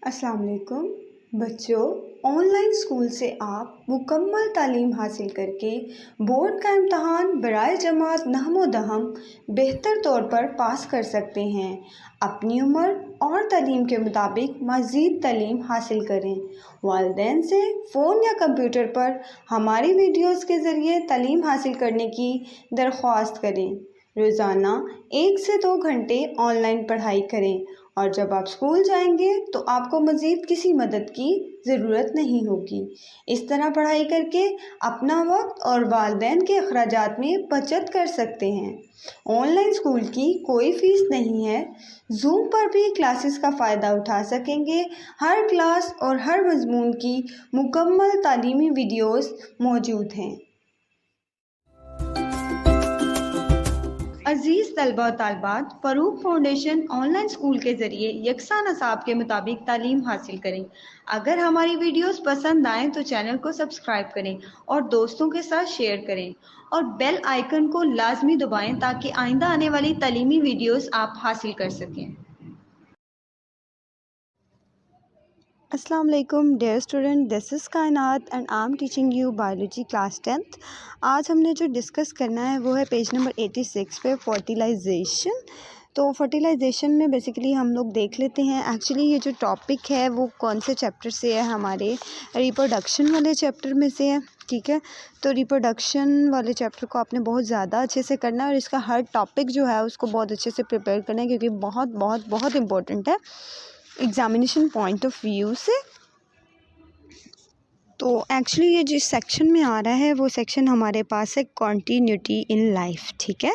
अस्सलाम वालेकुम बच्चों। ऑनलाइन स्कूल से आप मुकम्मल तालीम हासिल करके बोर्ड का इम्तहान बराए जमात नहमो दहम बेहतर तौर पर पास कर सकते हैं। अपनी उम्र और तालीम के मुताबिक मज़ीद तालीम हासिल करें। वालिदैन से फ़ोन या कंप्यूटर पर हमारी वीडियोज़ के ज़रिए तालीम हासिल करने की दरख्वास्त करें। रोज़ाना 1 से 2 घंटे ऑनलाइन पढ़ाई करें और जब आप स्कूल जाएंगे तो आपको मज़ीद किसी मदद की ज़रूरत नहीं होगी। इस तरह पढ़ाई करके अपना वक्त और वालिदैन के अखराजात में बचत कर सकते हैं। ऑनलाइन स्कूल की कोई फ़ीस नहीं है। ज़ूम पर भी क्लासेस का फ़ायदा उठा सकेंगे। हर क्लास और हर मज़मून की मुकम्मल तालीमी वीडियोज़ मौजूद हैं। अज़ीज़ तलबा और तालबात, फ़रूक फाउंडेशन ऑनलाइन स्कूल के ज़रिए यकसा नसाब के मुताबिक तालीम हासिल करें। अगर हमारी वीडियोस पसंद आएँ तो चैनल को सब्सक्राइब करें और दोस्तों के साथ शेयर करें और बेल आइकन को लाजमी दबाएं ताकि आइंदा आने वाली तालीमी वीडियोस आप हासिल कर सकें। अस्सलाम वालेकुम डियर स्टूडेंट, दिस इज़ कायनात and I am teaching you biology class 10th। आज हमने जो डिस्कस करना है वो है पेज नंबर 86 पे फर्टिलाइजेशन। तो फर्टिलाइजेशन में बेसिकली हम लोग देख लेते हैं एक्चुअली ये जो टॉपिक है वो कौन से चैप्टर से है, हमारे रिप्रोडक्शन वाले चैप्टर में से है। ठीक है, तो रिप्रोडक्शन वाले चैप्टर को आपने बहुत ज़्यादा अच्छे से करना है और इसका हर टॉपिक जो है उसको बहुत अच्छे से प्रिपेयर करना है क्योंकि बहुत बहुत बहुत इम्पोर्टेंट है एग्ज़ामिनेशन पॉइंट ऑफ व्यू से। तो एक्चुअली ये जिस सेक्शन में आ रहा है वो सेक्शन हमारे पास है कॉन्टीन्यूटी इन लाइफ। ठीक है,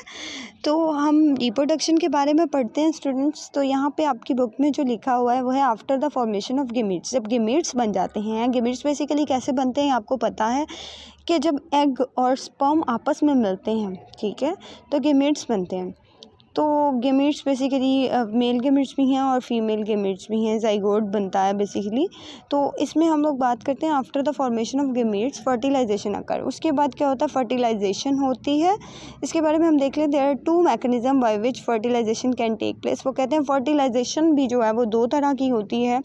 तो हम रिप्रोडक्शन के बारे में पढ़ते हैं स्टूडेंट्स। तो यहाँ पे आपकी बुक में जो लिखा हुआ है वो है after the formation of gametes. जब गेमीट्स बन जाते हैं, गेमीट्स बेसिकली कैसे बनते हैं आपको पता है कि जब एग और स्पर्म आपस में मिलते हैं, ठीक है, तो गेमीट्स बनते हैं। तो गेमीट्स बेसिकली मेल गेमीट्स भी हैं और फीमेल गेमीट्स भी हैं, ज़ाइगोट बनता है बेसिकली। तो इसमें हम लोग बात करते हैं after the formation of gametes fertilisation occur. उसके बाद क्या होता है, फर्टिलाइजेशन होती है। इसके बारे में हम देख लें, there are 2 mechanism by which fertilisation can take place. वो कहते हैं फर्टिलाइजेशन भी जो है वो 2 तरह की होती है,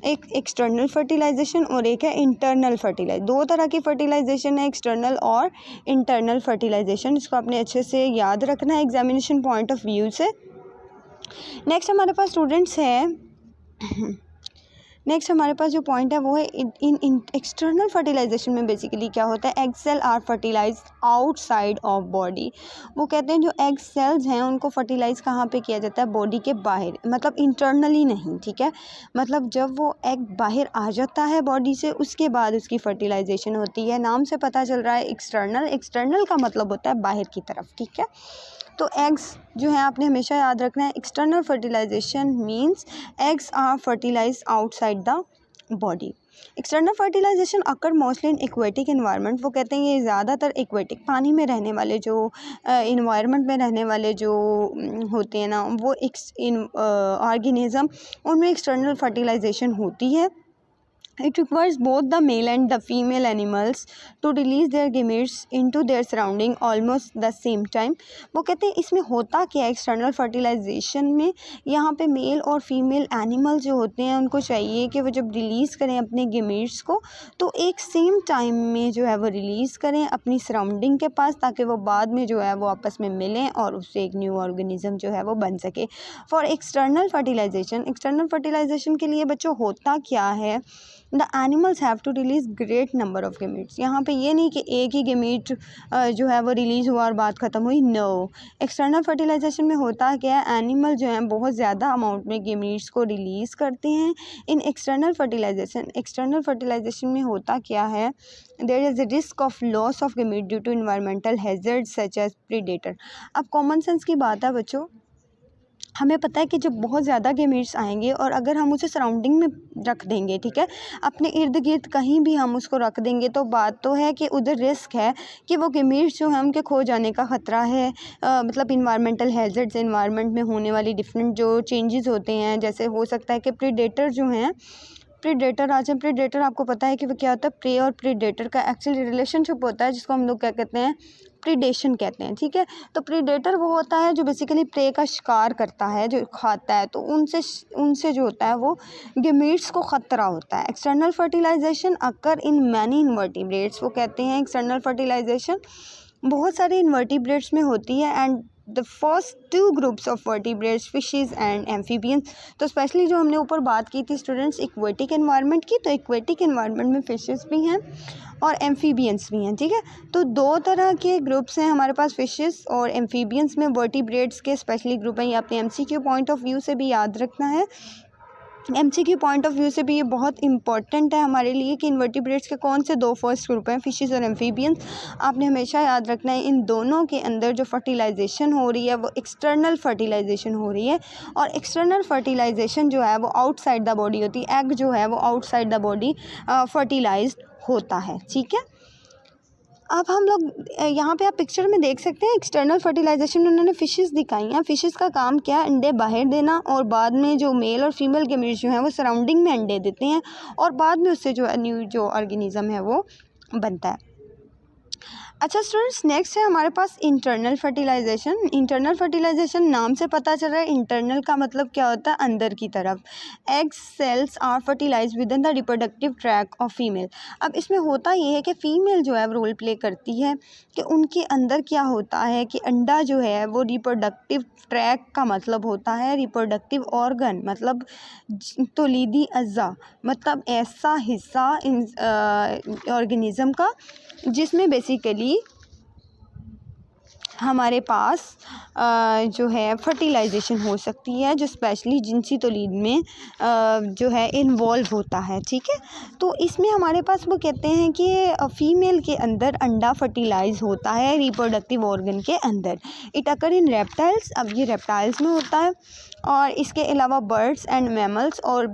एक एक्सटर्नल फर्टिलाइजेशन और एक है इंटरनल फर्टिलाइज। 2 तरह की फर्टिलाइजेशन है, एक्सटर्नल और इंटरनल फर्टिलाइजेशन। इसको आपने अच्छे से याद रखना है एग्जामिनेशन पॉइंट ऑफ व्यू से। नेक्स्ट हमारे पास स्टूडेंट्स है नेक्स्ट हमारे पास जो पॉइंट है वो है इन एक्सटर्नल फर्टिलाइजेशन में बेसिकली क्या होता है, egg cell are fertilise outside of body. वो कहते हैं जो एग सेल्स हैं उनको फर्टिलाइज कहाँ पे किया जाता है, बॉडी के बाहर, मतलब इंटरनली नहीं। ठीक है, मतलब जब वो एग बाहर आ जाता है बॉडी से उसके बाद उसकी फर्टिलाइजेशन होती है। नाम से पता चल रहा है एक्सटर्नल, एक्सटर्नल का मतलब होता है बाहर की तरफ। ठीक है, तो एग्स जो है आपने हमेशा याद रखना है, external fertilisation means eggs are fertilise outside the body. External fertilisation occur mostly in aquatic environment. वो कहते हैं ये ज़्यादातर एक्वेटिक पानी में रहने वाले जो इन्वायरमेंट में रहने वाले जो होते हैं ना, वो ऑर्गेनिज्म, उनमें एक्सटर्नल फर्टिलाइजेशन होती है। It requires both the male and the female animals to release their gametes into their surrounding almost the same time। वो कहते हैं इसमें होता क्या है एक्सटर्नल फर्टिलाइजेशन में, यहाँ पे मेल और फीमेल एनिमल जो होते हैं उनको चाहिए कि वो जब रिलीज़ करें अपने गेमेट्स को तो एक सेम टाइम में जो है वो रिलीज़ करें अपनी सराउंडिंग के पास, ताकि वो बाद में जो है वो आपस में मिलें और उससे एक न्यू ऑर्गेनिज्म जो है वो बन सके। For external fertilisation, external fertilisation के लिए बच्चों होता क्या है, the animals have to release great number of gametes. यहाँ पे ये नहीं कि एक ही गेमीट जो है वो रिलीज़ हुआ और बात ख़त्म हुई, नो। एक्सटर्नल फर्टिलाइजेशन में होता क्या है, एनिमल जो है बहुत ज़्यादा अमाउंट में गेमीट्स को रिलीज़ करते हैं। इन एक्सटर्नल फर्टिलाइजेशन में होता क्या है, there is a risk of loss of gamete due to environmental hazards such as predator. अब कॉमन सेंस की बात है बच्चों, हमें पता है कि जब बहुत ज़्यादा गेमीट्स आएंगे और अगर हम उसे सराउंडिंग में रख देंगे, ठीक है, अपने इर्द गिर्द कहीं भी हम उसको रख देंगे, तो बात तो है कि उधर रिस्क है कि वो गेमीट्स जो है उनके खो जाने का ख़तरा है। मतलब इन्वायरमेंटल हैज़र्ड्स, इन्वायरमेंट में होने वाली डिफरेंट जो चेंजेस होते हैं, जैसे हो सकता है कि प्रीडेटर जो हैं, प्रीडेटर आ जाए। प्रीडेटर आपको पता है कि वो क्या होता है, प्रे और प्रीडेटर का एक्चुअली रिलेशनशिप होता है जिसको हम लोग क्या कहते हैं, प्रीडेशन कहते हैं, ठीक है। तो प्रीडेटर वो होता है जो बेसिकली प्रे का शिकार करता है, जो खाता है, तो उनसे जो होता है वो गेमीट्स को ख़तरा होता है। External fertilisation occur in many invertebrates, वो कहते हैं एक्सटर्नल फर्टिलाइजेशन बहुत सारे इन्वर्टिब्रेट्स में होती है। And the first two groups of vertebrates fishes and amphibians, तो स्पेशली जो हमने ऊपर बात की थी स्टूडेंट्स इक्वेटिक एनवायरनमेंट की, तो इक्वेटिक एनवायरनमेंट में फिशेस भी हैं और एम्फीबियंस भी हैं, ठीक है। तो दो तरह के ग्रुप्स हैं हमारे पास, फिशेस और एम्फीबियंस में वर्टिब्रेट्स के स्पेशली ग्रुप हैं। ये अपने MCQ पॉइंट ऑफ व्यू से भी याद रखना है। MCQ पॉइंट ऑफ व्यू से भी ये बहुत इंपॉर्टेंट है हमारे लिए कि इन्वर्टिब्रेट्स के कौन से दो फर्स्ट ग्रुप हैं, फिशेस और एम्फीबियंस। आपने हमेशा याद रखना है इन दोनों के अंदर जो फर्टिलाइजेशन हो रही है वो एक्सटर्नल फर्टिलाइजेशन हो रही है, और एक्सटर्नल फर्टिलाइजेशन जो है वो आउटसाइड द बॉडी होती है। एग जो है वो आउटसाइड द बॉडी फर्टिलाइज्ड होता है, ठीक है। अब हम लोग यहाँ पे आप पिक्चर में देख सकते हैं एक्सटर्नल फर्टिलाइजेशन में उन्होंने फिशेस दिखाई हैं। फिशेस का काम क्या है, अंडे बाहर देना, और बाद में जो मेल और फीमेल गेमीट्स जो हैं वो सराउंडिंग में अंडे देते हैं, और बाद में उससे जो न्यू जो ऑर्गेनिज्म है वो बनता है। अच्छा स्टूडेंट्स, नेक्स्ट है हमारे पास इंटरनल फर्टिलाइजेशन। इंटरनल फर्टिलाइजेशन नाम से पता चल रहा है, इंटरनल का मतलब क्या होता है, अंदर की तरफ। Egg cells are fertilise within the reproductive track of female. अब इसमें होता ये है कि फ़ीमेल जो है रोल प्ले करती है कि उनके अंदर क्या होता है कि अंडा जो है वो रिप्रोडक्टिव ट्रैक का मतलब होता है रिप्रोडक्टिव ऑर्गन, मतलब तौलीदी अज़ा, मतलब ऐसा हिस्सा ऑर्गेनिज़म का जिसमें बेसिकली हमारे पास जो है फर्टिलाइजेशन हो सकती है, जो स्पेशली जिनसी तौलीद में जो है इन्वॉल्व होता है, ठीक है। तो इसमें हमारे पास वो कहते हैं कि फ़ीमेल के अंदर अंडा फर्टिलाइज होता है रिप्रोडक्टिव ऑर्गन के अंदर। इट अकर इन रेप्टाइल्स, अब ये रेप्टाइल्स में होता है, और इसके अलावा बर्ड्स एंड मैमल्स और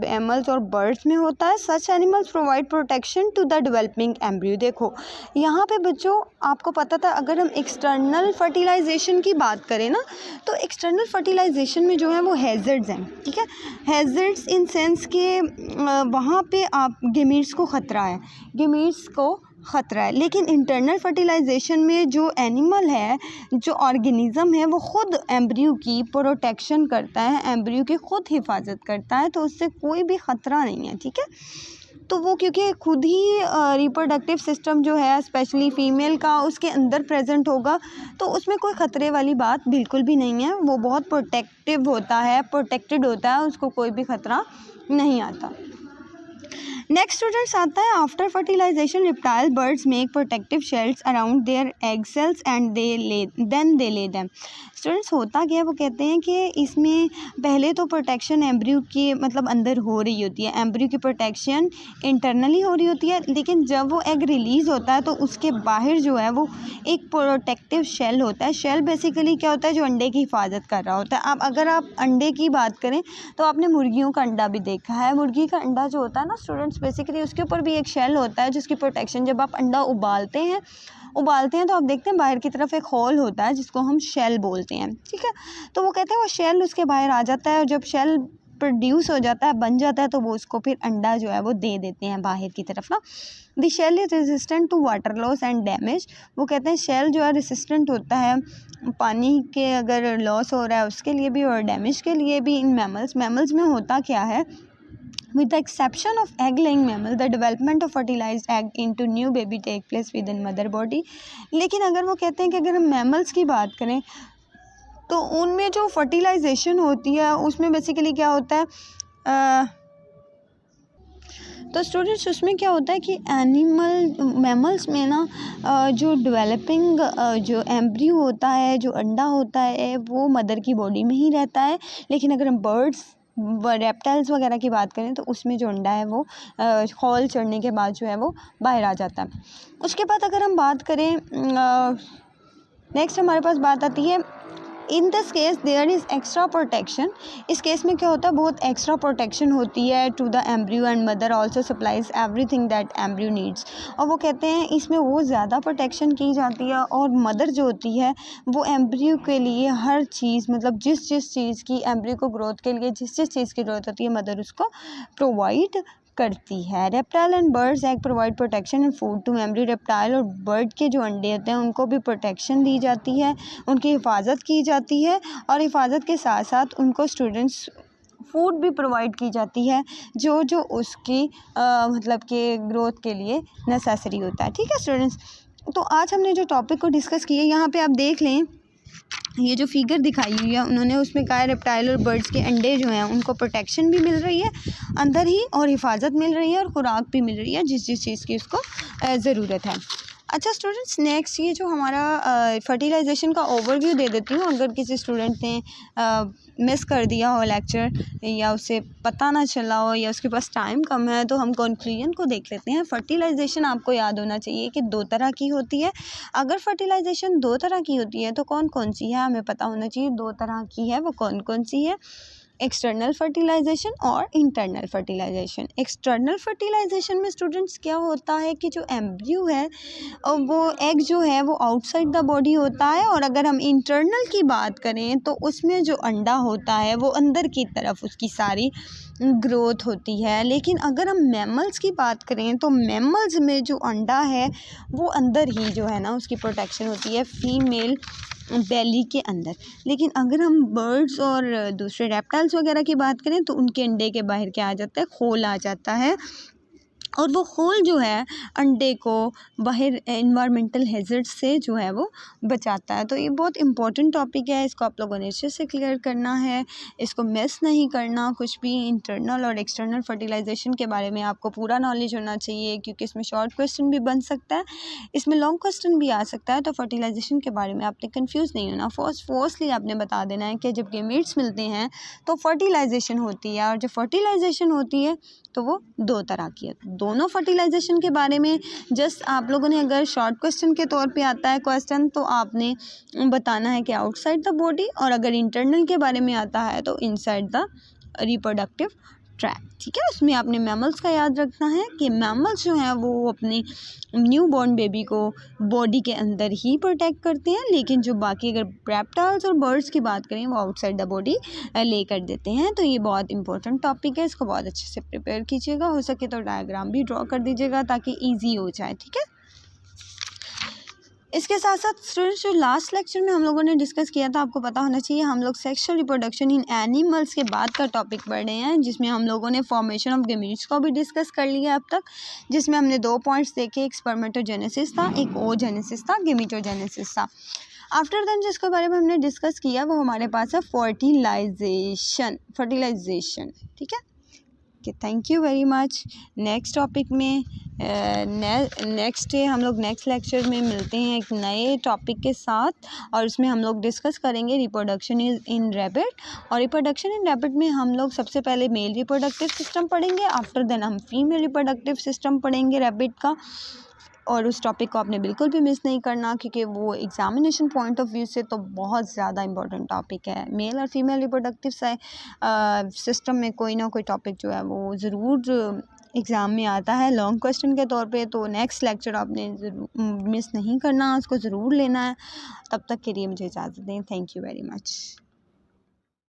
बर्ड्स में होता है। Such animals provide protection to the developing embryo. देखो यहाँ पे बच्चों आपको पता था, अगर हम एक्सटर्नल फर्टिलाइजेशन की बात करें ना, तो एक्सटर्नल फर्टिलाइजेशन में जो है वो हैज़र्ड्स हैं, ठीक है। हैज़र्ड्स इन सेंस के वहाँ पे आप गेमीट्स को ख़तरा है, लेकिन इंटरनल फर्टिलाइजेशन में जो एनिमल है, जो ऑर्गेनिज़म है, वो ख़ुद एम्ब्रियो की प्रोटेक्शन करता है, एम्ब्रियो की ख़ुद हिफाजत करता है, तो उससे कोई भी ख़तरा नहीं है, ठीक है। तो वो क्योंकि खुद ही रिप्रोडक्टिव सिस्टम जो है स्पेशली फ़ीमेल का उसके अंदर प्रेजेंट होगा, तो उसमें कोई ख़तरे वाली बात बिल्कुल भी नहीं है। वो बहुत प्रोटेक्टिव होता है, प्रोटेक्टेड होता है, उसको कोई भी ख़तरा नहीं आता। नेक्स्ट स्टूडेंट्स आता है, after fertilisation reptile birds make protective shells around their egg cells and they lay them. Students होता क्या है, वो कहते हैं कि इसमें पहले तो प्रोटेक्शन एम्ब्रियो के मतलब अंदर हो रही होती है, एम्ब्रियो की प्रोटेक्शन इंटरनली हो रही होती है, लेकिन जब वो एग रिलीज़ होता है तो उसके बाहर जो है वो एक प्रोटेक्टिव शेल होता है। शेल बेसिकली क्या होता है, जो अंडे की हिफाजत कर रहा होता है। अब अगर आप अंडे की बात करें तो आपने मुर्गियों का अंडा भी देखा है। मुर्गी का अंडा जो होता है ना स्टूडेंट्स, बेसिकली उसके ऊपर भी एक शेल होता है जिसकी प्रोटेक्शन, जब आप अंडा उबालते हैं तो आप देखते हैं बाहर की तरफ एक होल होता है जिसको हम शेल बोलते हैं, ठीक है। तो वो कहते हैं वो शेल उसके बाहर आ जाता है, और जब शेल प्रोड्यूस हो जाता है, बन जाता है, तो वो उसको फिर अंडा जो है वो दे देते हैं बाहर की तरफ ना। The shell is resistant to water loss and damage. वो कहते हैं शेल जो है रेसिस्टेंट होता है पानी के अगर लॉस हो रहा है उसके लिए भी और डैमेज के लिए भी। इन मैमल्स में होता क्या है, with the exception of egg-laying mammal, the development of fertilized egg into new baby take place within mother body। लेकिन अगर वो कहते हैं कि अगर हम मैमल्स की बात करें तो उनमें जो फर्टिलाइजेशन होती है उसमें बेसिकली क्या होता है, तो स्टूडेंट्स उसमें क्या होता है कि मैमल्स में ना जो डेवलपिंग जो एम्ब्रियो होता है, जो अंडा होता है, वो मदर की बॉडी में ही रहता है। लेकिन अगर हम बर्ड्स रेप्टाइल्स वगैरह की बात करें तो उसमें जो अंडा है वो हॉल चढ़ने के बाद जो है वो बाहर आ जाता है। उसके बाद अगर हम बात करें नेक्स्ट हमारे पास बात आती है, in this case there is extra protection. इस केस में क्या होता है, बहुत एक्स्ट्रा प्रोटेक्शन होती है to the embryo and mother also supplies everything that embryo needs. और वो कहते हैं इसमें वो ज़्यादा प्रोटेक्शन की जाती है, और मदर जो होती है वो एम्ब्रियो के लिए हर चीज़, मतलब जिस चीज़ की एम्ब्रियो को ग्रोथ के लिए जिस चीज़ की ज़रूरत होती है मदर उसको प्रोवाइड करती है। Reptile and birds egg provide protection and food to every reptile. और बर्ड के जो अंडे होते हैं उनको भी प्रोटेक्शन दी जाती है, उनकी हिफाजत की जाती है, और हिफाजत के साथ साथ उनको स्टूडेंट्स फूड भी प्रोवाइड की जाती है जो जो उसकी मतलब कि ग्रोथ के लिए नेसेसरी होता है। ठीक है स्टूडेंट्स, तो आज हमने जो टॉपिक को डिस्कस किया, यहाँ पे आप देख लें, ये जो फिगर दिखाई हुई है उन्होंने उसमें कहा है रेप्टाइल और बर्ड्स के अंडे जो हैं उनको प्रोटेक्शन भी मिल रही है अंदर ही, और हिफाजत मिल रही है, और खुराक भी मिल रही है जिस जिस चीज़ की उसको ज़रूरत है। अच्छा स्टूडेंट्स, नेक्स्ट ये जो हमारा फर्टिलाइजेशन का ओवरव्यू दे देती हूँ। अगर किसी स्टूडेंट ने मिस कर दिया हो लेक्चर, या उसे पता ना चला हो, या उसके पास टाइम कम है, तो हम कंक्लूजन को देख लेते हैं। फर्टिलाइजेशन आपको याद होना चाहिए कि 2 तरह की होती है। अगर फर्टिलाइजेशन 2 तरह की होती है तो कौन कौन सी है, हमें पता होना चाहिए 2 तरह की है, वो कौन कौन सी है। एक्सटर्नल फर्टिलाइजेशन और इंटरनल फर्टिलाइजेशन। एक्सटर्नल फर्टिलाइजेशन में स्टूडेंट्स क्या होता है कि जो एम्ब्रियो है वो एग जो है वो आउटसाइड द बॉडी होता है, और अगर हम इंटरनल की बात करें तो उसमें जो अंडा होता है वो अंदर की तरफ उसकी सारी ग्रोथ होती है। लेकिन अगर हम मैमल्स की बात करें तो मैमल्स में जो अंडा है वो अंदर ही जो है ना उसकी प्रोटेक्शन होती है, फीमेल बेली के अंदर। लेकिन अगर हम बर्ड्स और दूसरे रेप्टाइल्स वगैरह की बात करें तो उनके अंडे के बाहर क्या आ जाता है, खोल आ जाता है, और वो खोल जो है अंडे को बाहर एनवायरमेंटल हैज़र्ड से जो है वो बचाता है। तो ये बहुत इंपॉर्टेंट टॉपिक है, इसको आप लोगों ने अच्छे से क्लियर करना है, इसको मिस नहीं करना कुछ भी। इंटरनल और एक्सटर्नल फर्टिलाइजेशन के बारे में आपको पूरा नॉलेज होना चाहिए, क्योंकि इसमें शॉर्ट क्वेश्चन भी बन सकता है, इसमें लॉन्ग क्वेश्चन भी आ सकता है। तो फर्टिलाइजेशन के बारे में आपने कन्फ्यूज़ नहीं होना। फर्स्टली आपने बता देना है कि जब गेमीट्स मिलते हैं तो फर्टिलाइजेशन होती है, और जब फर्टिलाइजेशन होती है तो वो 2 तरह की है। दोनों फर्टिलाइजेशन के बारे में जस्ट आप लोगों ने, अगर शॉर्ट क्वेश्चन के तौर पे आता है क्वेश्चन, तो आपने बताना है कि आउटसाइड द बॉडी, और अगर इंटरनल के बारे में आता है तो इनसाइड द रिप्रोडक्टिव ट्रैक। ठीक है, उसमें आपने मैमल्स का याद रखना है कि मैमल्स जो हैं वो अपनी न्यू बॉर्न बेबी को बॉडी के अंदर ही प्रोटेक्ट करते हैं, लेकिन जो बाकी अगर रेप्टाइल्स और बर्ड्स की बात करें वो आउटसाइड द बॉडी ले कर देते हैं। तो ये बहुत इंपॉर्टेंट टॉपिक है, इसको बहुत अच्छे से प्रिपेयर कीजिएगा, हो सके तो डायग्राम भी ड्रॉ कर दीजिएगा ताकि ईजी हो जाए। ठीक है, इसके साथ साथ स्टूडेंट्स जो लास्ट लेक्चर में हम लोगों ने डिस्कस किया था, आपको पता होना चाहिए, हम लोग सेक्सुअल रिप्रोडक्शन इन एनिमल्स के बाद का टॉपिक पढ़ रहे हैं, जिसमें हम लोगों ने फॉर्मेशन ऑफ गेमीट्स को भी डिस्कस कर लिया अब तक, जिसमें हमने 2 पॉइंट्स देखे, एक स्पर्मेटोजेनेसिस था, एक ओजेनेसिस था, गेमीटोजेनेसिस था। आफ्टर देन जिसके बारे में हमने डिस्कस किया वो हमारे पास है फर्टिलाइजेशन। ठीक है, okay, thank you very much. Next topic में नेक्स्ट डे हम लोग नेक्स्ट लेक्चर में मिलते हैं एक नए टॉपिक के साथ, और उसमें हम लोग डिस्कस करेंगे रिप्रोडक्शन इन रैबिट। और रिप्रोडक्शन इन रैबिट में हम लोग सबसे पहले मेल रिप्रोडक्टिव सिस्टम पढ़ेंगे, आफ्टर देन हम फीमेल रिप्रोडक्टिव सिस्टम पढ़ेंगे रैबिट का। और उस टॉपिक को आपने बिल्कुल भी मिस नहीं करना, क्योंकि वो एग्जामिनेशन पॉइंट ऑफ व्यू से तो बहुत ज़्यादा इंपॉर्टेंट टॉपिक है। मेल और फीमेल रिप्रोडक्टिव सिस्टम में कोई ना कोई टॉपिक जो है वो ज़रूर एग्ज़ाम में आता है लॉन्ग क्वेश्चन के तौर पे। तो नेक्स्ट लेक्चर आपने ज़रूर मिस नहीं करना, उसको ज़रूर लेना है। तब तक के लिए मुझे इजाज़त दें। Thank you very much.